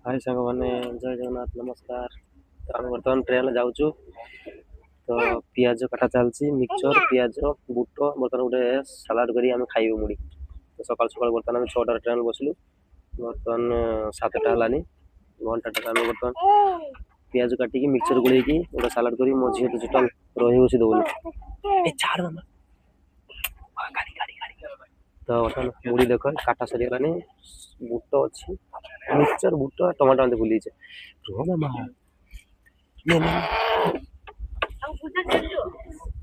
हाय सांग मैंने जय जगन्नाथ नमस्कार। तो आम बर्तमान ट्रेन जाऊँ तो पियाज कटा चलती मिक्सचर पियाज बुट बर्तमान गोटे सालाड करी आम खाइबू मुड़ी तो सकाल सकाल बर्तमान आम 6टार ट्रेन बसलु बर्तमान 7टा है घंटा आम बर्तमान पियाज काटिकी मिक्सचर गोल गोटे सालाड करी मो झील तो टोटाल रही बसी दौनी छाड़ मामा तो बर्तमान मुड़ी देख काटा सरीगलानी बुट अच्छी मिक्सचर बुट टमाटो आनते भूली रुह मामा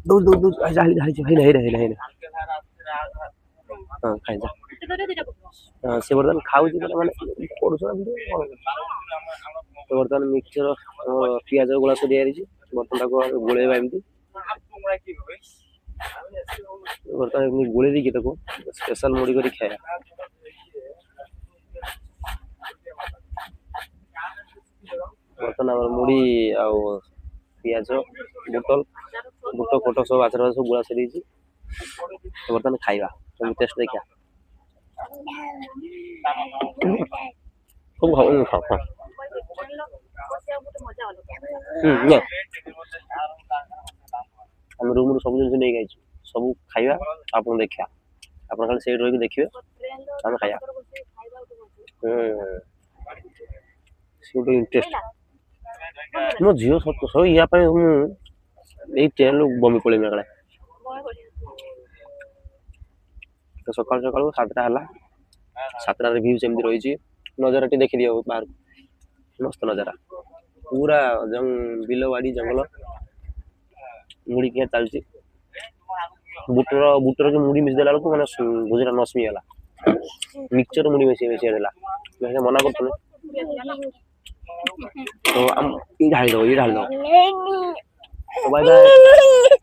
दौड़ दौड़ दौड़ हाँ खाई जा से बर्तमान खाऊ मैंने पढ़ुना तो बर्तमान मिक्सचर पियाज गोला सरी बर्तमान गोलेबा एमती बर्तमान गोले देखिए स्पेशल मुड़ी कर खाया बर्तमान मुड़ी आ पियाज बोतल बुट फोटो सब आचार सब गुड़ा सरी बर्तमान खाइबा तुम टेस्ट देखिया खूब खाओ खाओ हम रूम सब जिन नहीं गई सब खाइबा आप देखा आप खाली से रही देखिए आम खाइबा इंटरेस्ट मो झील सब सब या ट्रेन बमी पड़े मेरे तो सकाल सकाल 7टा है 7टार भ्यू सेमती रही नजारा टी देखी दियो बाहर मस्त नजारा पूरा बिल बाड़ी जंगल मुड़ी क्या चलती बुटर बुटर के मुड़ी मिस देला मैंने भुजरा नसमी गला मिक्सचर मुड़ी मिसी मिसी देला मना कर तो ये ढाल दो तो बाय बाय।